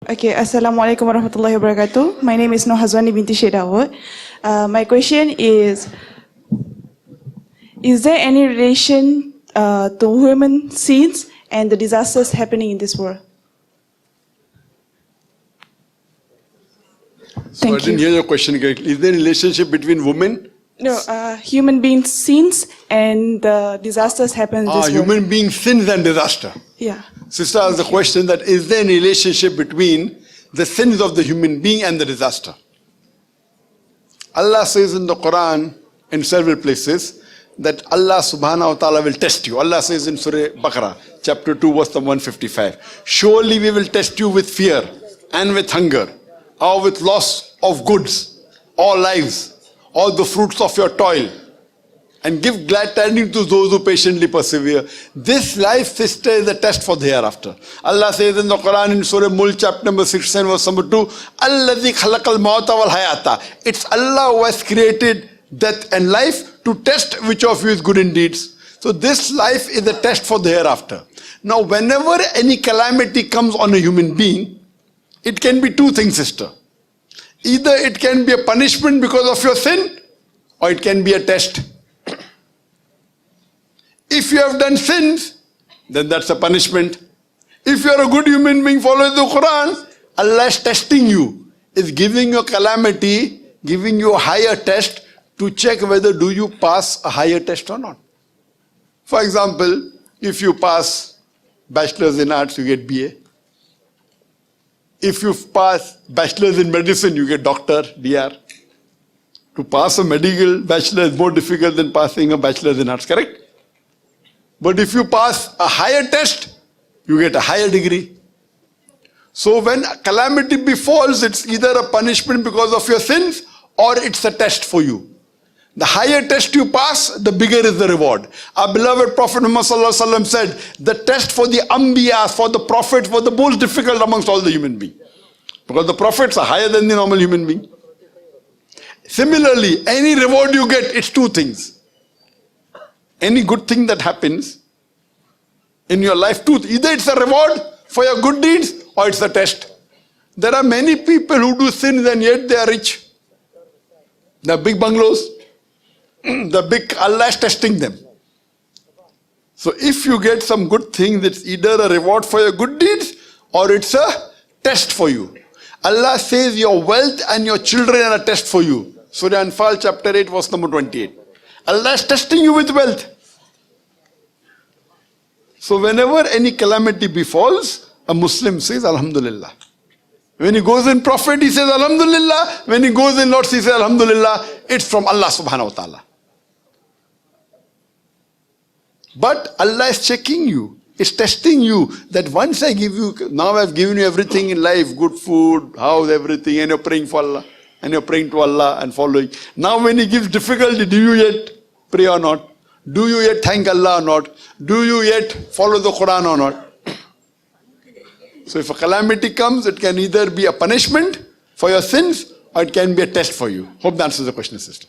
Okay, Assalamualaikum warahmatullahi wabarakatuh. My name is Nohazwani binti Shedawat. My question is there any relation to human sins and the disasters happening in this world? So I didn't hear your question correctly. Is there a relationship between women? No, human beings' sins and the disasters happen in this world. Human beings' sins and disaster. Yeah. Sister asked the question that is there any relationship between the sins of the human being and the disaster? Allah says in the Quran in several places that Allah subhanahu wa ta'ala will test you. Allah says in Surah Baqarah, chapter 2, verse 155, surely we will test you with fear and with hunger, or with loss of goods, or lives, or the fruits of your toil, and give glad tidings to those who patiently persevere. This life, sister, is a test for the hereafter. Allah says in the Quran in Surah Mulk, chapter number 6 and verse number 2, Alladhi khalaqal mawta wal hayata. It's Allah who has created death and life to test which of you is good in deeds. So this life is a test for the hereafter. Now, whenever any calamity comes on a human being, it can be two things, sister. Either it can be a punishment because of your sin, or it can be a test. If you have done sins, then that's a punishment. If you are a good human being, following the Quran, Allah is testing you, is giving you a calamity, giving you a higher test to check whether do you pass a higher test or not. For example, if you pass bachelor's in arts, you get BA. If you pass bachelor's in medicine, you get doctor, DR. To pass a medical bachelor is more difficult than passing a bachelor's in arts, correct? But if you pass a higher test, you get a higher degree. So when a calamity befalls, it's either a punishment because of your sins or it's a test for you. The higher test you pass, the bigger is the reward. Our beloved Prophet Muhammad said, the test for the Anbiya, for the prophets, was the most difficult amongst all the human beings. Because the prophets are higher than the normal human being. Similarly, any reward you get, it's two things. Any good thing that happens in your life, either it's a reward for your good deeds or it's a test. There are many people who do sins and yet they are rich. They have big bungalows. Allah is testing them. So if you get some good things, it's either a reward for your good deeds or it's a test for you. Allah says your wealth and your children are a test for you. Surah Anfal chapter 8 verse number 28. Allah is testing you with wealth. So whenever any calamity befalls, a Muslim says Alhamdulillah. When he goes in Prophet, he says Alhamdulillah. When he goes in Lord, he says Alhamdulillah. It's from Allah subhanahu wa ta'ala. But Allah is checking you. It's testing you that once I give you, now I've given you everything in life, good food, house, everything, and you're praying for Allah. And you're praying to Allah and following. Now when He gives difficulty, do you yet pray or not? Do you yet thank Allah or not? Do you yet follow the Quran or not? So if a calamity comes, it can either be a punishment for your sins or it can be a test for you. Hope that answers the question, sister.